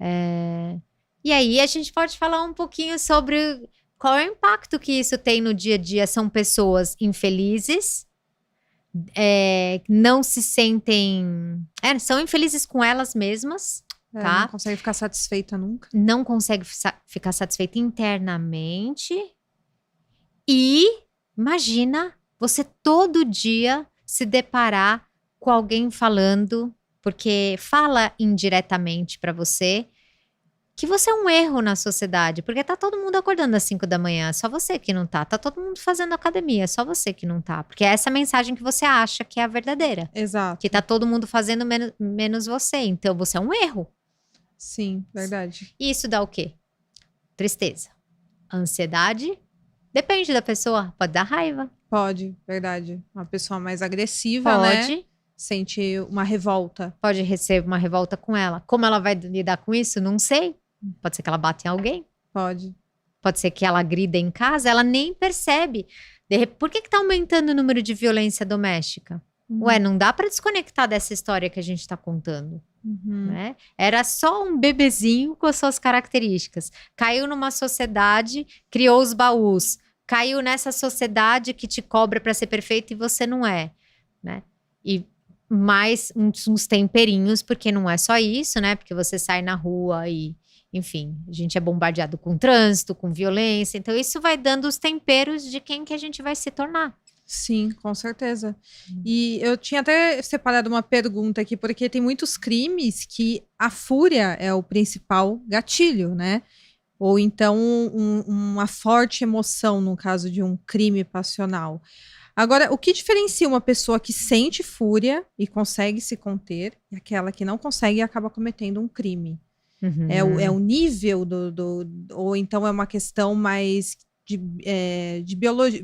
E aí a gente pode falar um pouquinho sobre qual é o impacto que isso tem no dia a dia. São pessoas infelizes, não se sentem... são infelizes com elas mesmas, tá? Não consegue ficar satisfeita nunca. Não consegue ficar satisfeita internamente. E imagina você todo dia se deparar com alguém falando, porque fala indiretamente pra você, que você é um erro na sociedade, porque tá todo mundo acordando às 5 da manhã, só você que não tá. Tá todo mundo fazendo academia, só você que não tá. Porque é essa mensagem que você acha que é a verdadeira. Exato. Que tá todo mundo fazendo menos você, então você é um erro. Sim, verdade. E isso dá o quê? Tristeza. Ansiedade? Depende da pessoa, pode dar raiva. Pode, verdade. Uma pessoa mais agressiva, né? Pode. Sente uma revolta. Pode receber uma revolta com ela. Como ela vai lidar com isso? Não sei. Pode ser que ela bata em alguém. Pode. Pode ser que ela agrida em casa, ela nem percebe. Por que tá aumentando o número de violência doméstica? Ué, não dá pra desconectar dessa história que a gente tá contando. Né? Era só um bebezinho com as suas características. Caiu numa sociedade, criou os baús. Caiu nessa sociedade que te cobra pra ser perfeito e você não é. Né? E mais uns temperinhos, porque não é só isso, né? Porque você sai na rua e, enfim, a gente é bombardeado com trânsito, com violência. Então, isso vai dando os temperos de quem que a gente vai se tornar. Sim, com certeza. E eu tinha até separado uma pergunta aqui, porque tem muitos crimes que a fúria é o principal gatilho, né? Ou então uma forte emoção no caso de um crime passional. Agora, o que diferencia uma pessoa que sente fúria e consegue se conter e aquela que não consegue e acaba cometendo um crime? É o nível ou então é uma questão mais de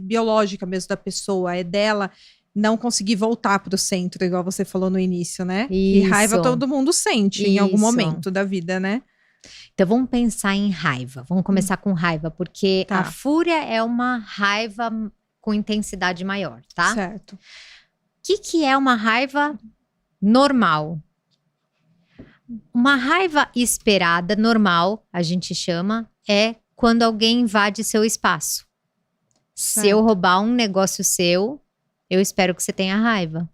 biológica mesmo da pessoa, é dela não conseguir voltar para o centro, igual você falou no início, né? E raiva todo mundo sente em algum momento da vida, né? Então vamos pensar em raiva. Vamos começar com raiva, porque a fúria é uma raiva com intensidade maior, tá? Certo. O que é uma raiva normal? Uma raiva esperada, normal, a gente chama, é quando alguém invade seu espaço. Se eu roubar um negócio seu, eu espero que você tenha raiva.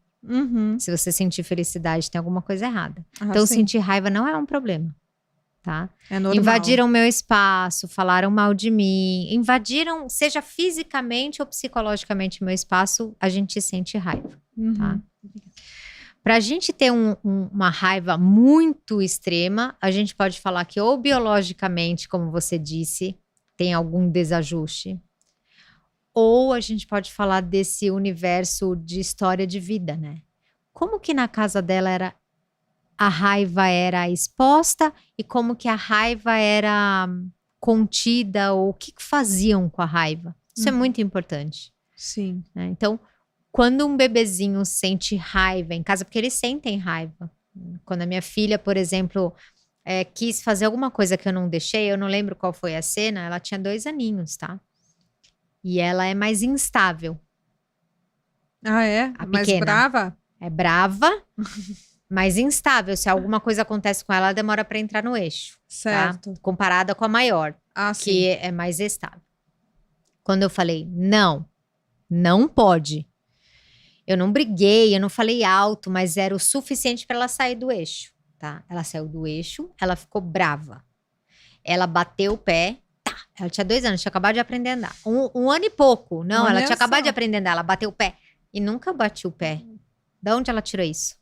Se você sentir felicidade, tem alguma coisa errada. Então, sentir raiva não é um problema. Tá? É normal. Invadiram meu espaço, falaram mal de mim, invadiram, seja fisicamente ou psicologicamente meu espaço, a gente sente raiva, tá? Pra gente ter uma raiva muito extrema, a gente pode falar que ou biologicamente, como você disse, tem algum desajuste, ou a gente pode falar desse universo de história de vida, né? Como que na casa dela a raiva era exposta e como que a raiva era contida ou o que faziam com a raiva. Isso é muito importante. Sim. Né? Então, quando um bebezinho sente raiva em casa, porque eles sentem raiva. Quando a minha filha, por exemplo, quis fazer alguma coisa que eu não deixei, eu não lembro qual foi a cena, ela tinha 2 aninhos, tá? E ela é mais instável. Ah, é? A mais pequena. brava? É brava. Mais instável. Se alguma coisa acontece com ela, ela demora para entrar no eixo. Certo. Tá? Comparada com a maior, que é mais estável. Quando eu falei, não pode. Eu não briguei, eu não falei alto, mas era o suficiente para ela sair do eixo. Tá? Ela saiu do eixo, ela ficou brava. Ela bateu o pé. Tá. Ela tinha 2 anos, tinha acabado de aprender a andar. Um ano e pouco. Não, ela tinha acabado de aprender a andar. Ela bateu o pé. E nunca bati o pé. Da onde ela tirou isso?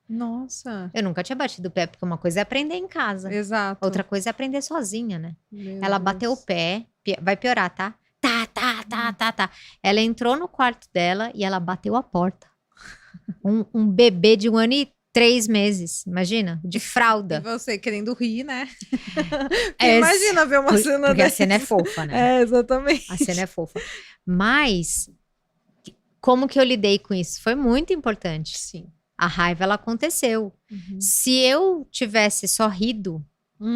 Nossa. Eu nunca tinha batido o pé, porque uma coisa é aprender em casa. Exato. Outra coisa é aprender sozinha, né? Ela bateu o pé, vai piorar, tá? Tá. Ela entrou no quarto dela e ela bateu a porta. Um bebê de 1 ano e 3 meses, imagina, de fralda. E você querendo rir, né? Imagina ver uma cena porque a cena é fofa, né? Exatamente. A cena é fofa. Mas, como que eu lidei com isso? Foi muito importante. Sim. A raiva, ela aconteceu. Se eu tivesse só rido,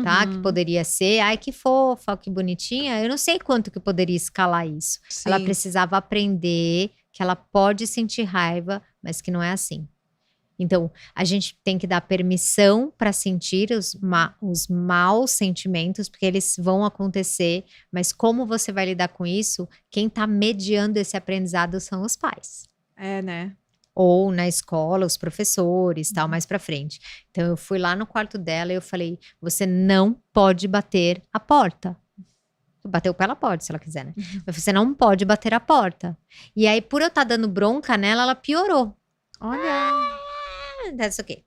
tá? Que poderia ser, ai, que fofa, que bonitinha. Eu não sei quanto que poderia escalar isso. Sim. Ela precisava aprender que ela pode sentir raiva, mas que não é assim. Então, a gente tem que dar permissão para sentir os maus sentimentos, porque eles vão acontecer, mas como você vai lidar com isso, quem está mediando esse aprendizado são os pais. É, né? Ou na escola, os professores, tal, mais pra frente. Então, eu fui lá no quarto dela e eu falei, você não pode bater a porta. Bateu pela porta, se ela quiser, né? Mas você não pode bater a porta. E aí, por eu estar dando bronca nela, ela piorou. Olha. That's okay.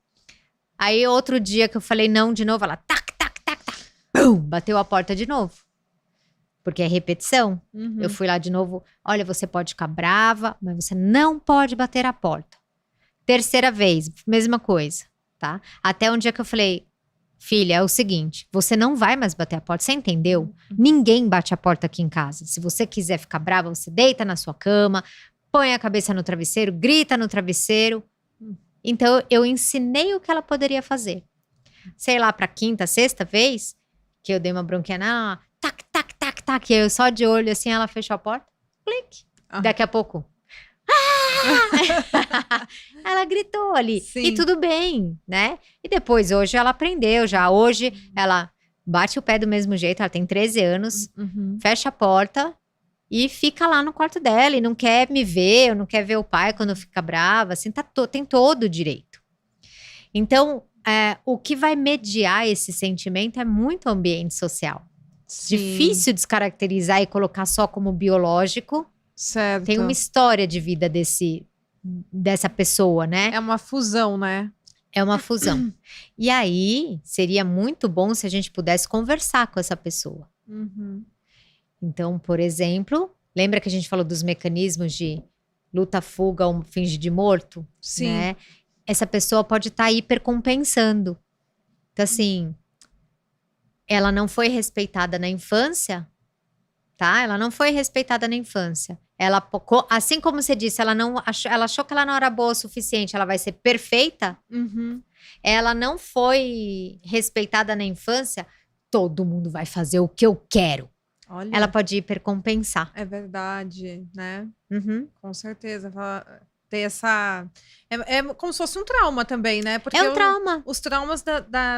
Aí, outro dia que eu falei não de novo, ela tac, tac, tac, tac. Pum, bateu a porta de novo. Porque é repetição. Eu fui lá de novo. Olha, você pode ficar brava, mas você não pode bater a porta. Terceira vez, mesma coisa, tá? Até um dia que eu falei, filha, é o seguinte, você não vai mais bater a porta, você entendeu? Ninguém bate a porta aqui em casa. Se você quiser ficar brava, você deita na sua cama, põe a cabeça no travesseiro, grita no travesseiro. Então, eu ensinei o que ela poderia fazer. Sei lá, pra quinta, sexta vez, que eu dei uma bronquinha nela, tac, tac, tac, tac, e eu só de olho assim, ela fechou a porta, clique. Daqui a pouco, ela gritou ali. Sim. E tudo bem, né? E depois, hoje ela aprendeu já. Hoje, ela bate o pé do mesmo jeito, ela tem 13 anos, fecha a porta e fica lá no quarto dela e não quer me ver, ou não quer ver o pai quando fica brava, assim, tem todo o direito. Então, o que vai mediar esse sentimento é muito o ambiente social. Sim. Difícil descaracterizar e colocar só como biológico. Certo. Tem uma história de vida dessa pessoa, né? É uma fusão, né? É uma fusão. E aí, seria muito bom se a gente pudesse conversar com essa pessoa. Então, por exemplo, lembra que a gente falou dos mecanismos de luta, fuga ou finge de morto? Sim. Né? Essa pessoa pode estar hipercompensando. Então, assim, ela não foi respeitada na infância, tá? Ela não foi respeitada na infância. Ela, assim como você disse, ela achou que ela não era boa o suficiente, ela vai ser perfeita. Ela não foi respeitada na infância, todo mundo vai fazer o que eu quero. Olha. Ela pode hipercompensar. É verdade, né? Com certeza. Ter essa... É como se fosse um trauma também, né? Porque É um trauma. Os traumas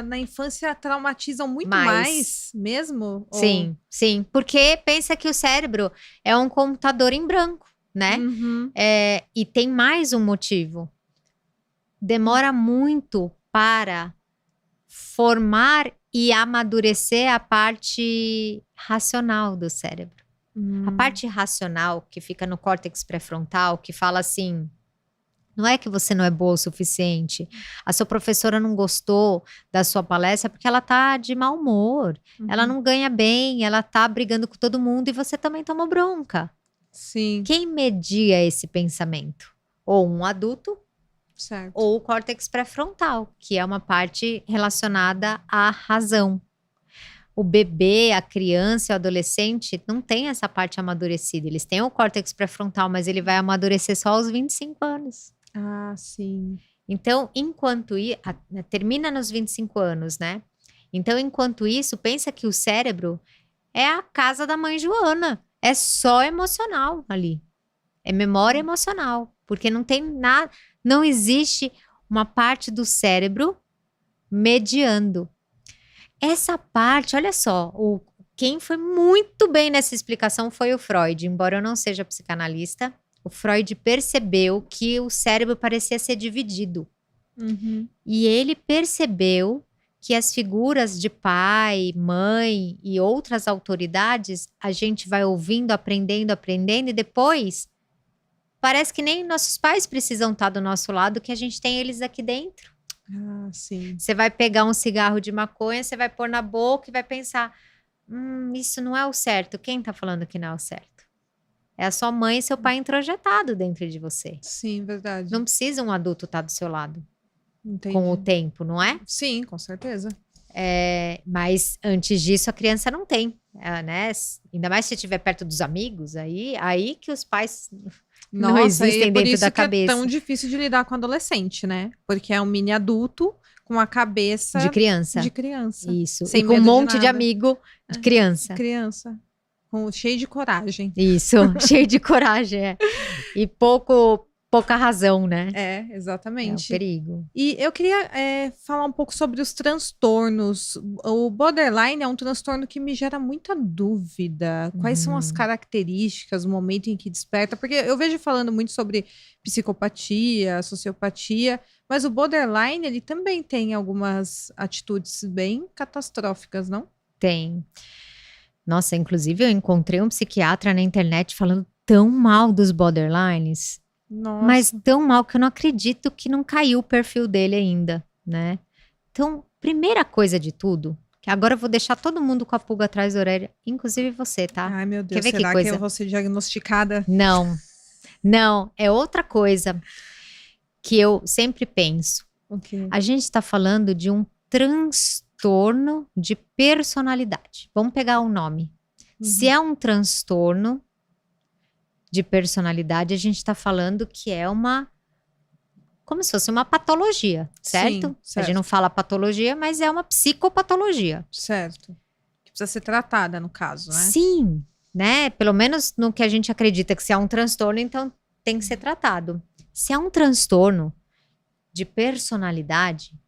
na infância traumatizam muito mais mesmo? Sim, sim. Porque pensa que o cérebro é um computador em branco, né? E tem mais um motivo. Demora muito para formar e amadurecer a parte racional do cérebro. A parte racional, que fica no córtex pré-frontal, que fala assim, não é que você não é boa o suficiente, a sua professora não gostou da sua palestra porque ela tá de mau humor, ela não ganha bem, ela tá brigando com todo mundo e você também tomou bronca. Sim. Quem media esse pensamento? Ou um adulto, certo. ou o córtex pré-frontal, que é uma parte relacionada à razão. O bebê, a criança, o adolescente não tem essa parte amadurecida. Eles têm o córtex pré-frontal, mas ele vai amadurecer só aos 25 anos. Ah, sim. Então, enquanto termina nos 25 anos, né? Então, enquanto isso, pensa que o cérebro é a casa da mãe Joana. É só emocional ali. É memória emocional. Porque não tem nada, não existe uma parte do cérebro mediando. Essa parte, olha só, quem foi muito bem nessa explicação foi o Freud. Embora eu não seja psicanalista, o Freud percebeu que o cérebro parecia ser dividido. E ele percebeu que as figuras de pai, mãe e outras autoridades, a gente vai ouvindo, aprendendo, e depois parece que nem nossos pais precisam estar do nosso lado, que a gente tem eles aqui dentro. Ah, sim. Você vai pegar um cigarro de maconha, você vai pôr na boca e vai pensar, isso não é o certo. Quem tá falando que não é o certo? É a sua mãe e seu pai introjetado dentro de você. Sim, verdade. Não precisa um adulto estar do seu lado. Entendi. Com o tempo, não é? Sim, com certeza. Mas antes disso a criança não tem, né? Ainda mais se estiver perto dos amigos, aí que os pais não existem dentro da cabeça. É tão difícil de lidar com adolescente, né? Porque é um mini adulto com a cabeça de criança. Isso. Sem e com um medo monte de amigo de criança. Cheio de coragem. Isso, cheio de coragem, E pouco pouca razão, né? É, exatamente. É um perigo. E eu queria falar um pouco sobre os transtornos. O borderline é um transtorno que me gera muita dúvida. Quais são as características, o momento em que desperta? Porque eu vejo falando muito sobre psicopatia, sociopatia, mas o borderline, ele também tem algumas atitudes bem catastróficas, não? Tem. Nossa, inclusive eu encontrei um psiquiatra na internet falando tão mal dos borderlines. Nossa. Mas tão mal que eu não acredito que não caiu o perfil dele ainda, né? Então, primeira coisa de tudo, que agora eu vou deixar todo mundo com a pulga atrás da orelha, inclusive você, tá? Ai, meu Deus, Quer ver será que coisa? eu vou ser diagnosticada? Não, é outra coisa que eu sempre penso. Okay. A gente está falando de um transtorno de personalidade. Vamos pegar o nome. Se é um transtorno de personalidade, a gente está falando que é como se fosse uma patologia, certo? Sim, certo. A gente não fala patologia, mas é uma psicopatologia. Certo. Que precisa ser tratada, no caso, né? Sim, né? Pelo menos no que a gente acredita que se é um transtorno, então tem que ser tratado. Se é um transtorno de personalidade,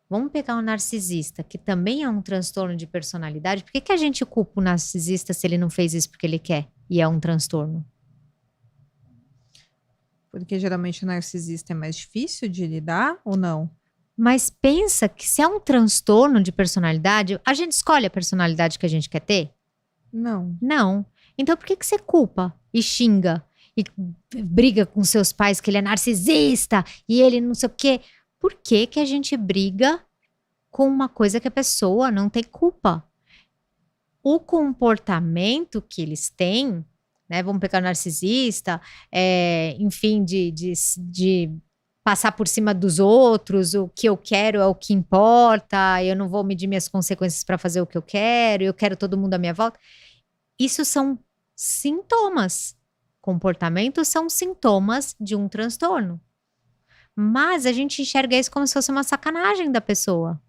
vamos pegar um narcisista, que também é um transtorno de personalidade. Por que a gente culpa o narcisista se ele não fez isso porque ele quer e é um transtorno? Porque geralmente o narcisista é mais difícil de lidar ou não? Mas pensa que se é um transtorno de personalidade, a gente escolhe a personalidade que a gente quer ter? Não. Não. Então por que você culpa e xinga e briga com seus pais que ele é narcisista e ele não sei o quê? Por que a gente briga com uma coisa que a pessoa não tem culpa? O comportamento que eles têm, né? Vamos pegar o narcisista, enfim, de passar por cima dos outros, o que eu quero é o que importa, eu não vou medir minhas consequências para fazer o que eu quero todo mundo à minha volta. Isso são sintomas. Comportamentos são sintomas de um transtorno. Mas a gente enxerga isso como se fosse uma sacanagem da pessoa.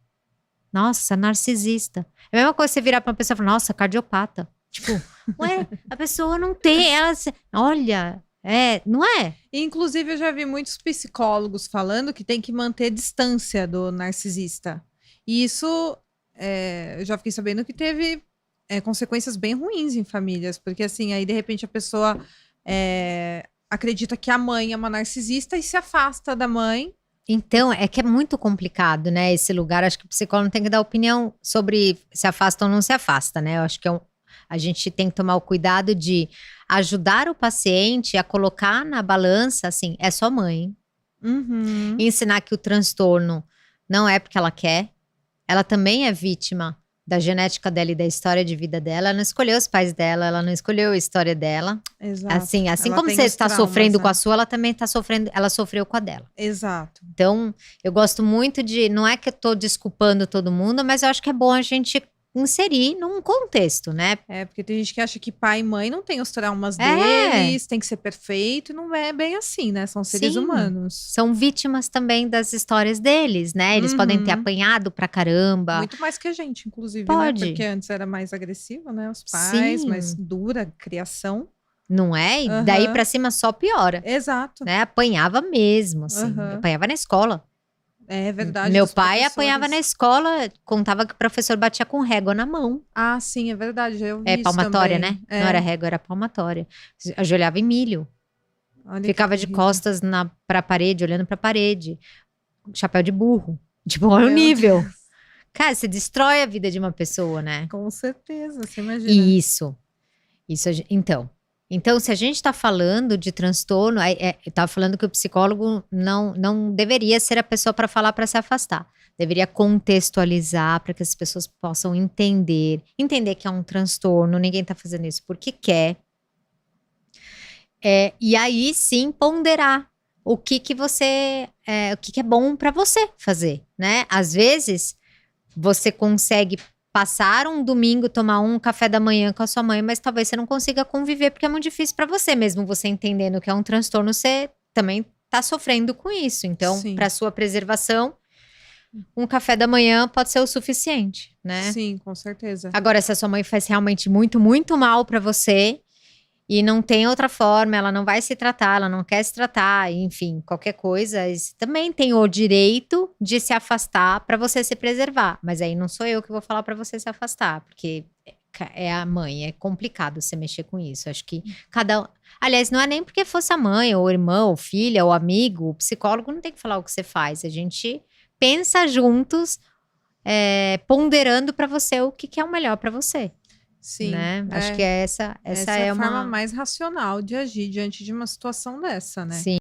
Nossa, narcisista. É a mesma coisa você virar para uma pessoa e falar, nossa, cardiopata. Tipo, ué, a pessoa não tem, olha, não é? Inclusive, eu já vi muitos psicólogos falando que tem que manter distância do narcisista. E isso, eu já fiquei sabendo que teve consequências bem ruins em famílias. Porque assim, aí de repente a pessoa acredita que a mãe é uma narcisista e se afasta da mãe. Então, é que é muito complicado, né, esse lugar. Acho que o psicólogo tem que dar opinião sobre se afasta ou não se afasta, né? Eu acho que a gente tem que tomar o cuidado de ajudar o paciente a colocar na balança, assim, é sua mãe. E ensinar que o transtorno não é porque ela quer. Ela também é vítima da genética dela e da história de vida dela. Ela não escolheu os pais dela, ela não escolheu a história dela. Exato. Assim Ela como tem você os está traumas, sofrendo né? com a sua, ela também está sofrendo, ela sofreu com a dela. Exato. Então, eu gosto muito não é que eu tô desculpando todo mundo, mas eu acho que é bom a gente inserir num contexto, né? Porque tem gente que acha que pai e mãe não tem os traumas deles, tem que ser perfeito, e não é bem assim, né? São seres humanos. São vítimas também das histórias deles, né? Eles podem ter apanhado pra caramba. Muito mais que a gente, inclusive, Pode. né? Porque antes era mais agressivo, né? Os pais, Sim. mais dura a criação. Não é? E daí pra cima só piora. Exato. Né? Apanhava mesmo, assim. Apanhava na escola. É verdade. Meu os pai professores. apanhava na escola, contava que o professor batia com régua na mão. Ah, sim, é verdade. Já eu vi isso palmatória, também. né? Não era régua, era palmatória. Ajoelhava em milho. Olha Ficava que de horrível. costas pra parede, olhando pra parede. Chapéu de burro. Tipo, olha o nível. Deus. Cara, você destrói a vida de uma pessoa, né? Com certeza, você imagina. Isso. Então, se a gente está falando de transtorno, eu estava falando que o psicólogo não deveria ser a pessoa para falar para se afastar. Deveria contextualizar para que as pessoas possam entender que é um transtorno, ninguém está fazendo isso porque quer. E aí sim ponderar o que é bom para você fazer, né? Às vezes você consegue passar um domingo, tomar um café da manhã com a sua mãe, mas talvez você não consiga conviver porque é muito difícil para você, mesmo você entendendo que é um transtorno, você também tá sofrendo com isso. Então, para sua preservação, um café da manhã pode ser o suficiente, né? Sim, com certeza. Agora, se a sua mãe faz realmente muito, muito mal para você e não tem outra forma, ela não vai se tratar, ela não quer se tratar, enfim, qualquer coisa, você também tem o direito de se afastar para você se preservar. Mas aí não sou eu que vou falar para você se afastar, porque é a mãe, é complicado você mexer com isso. Acho que cada um. Aliás, não é nem porque fosse a mãe, ou irmã, ou filha, ou amigo, o psicólogo não tem que falar o que você faz. A gente pensa juntos, ponderando para você o que é o melhor para você. Sim, né? Acho que essa é a forma mais racional de agir diante de uma situação dessa, né? Sim.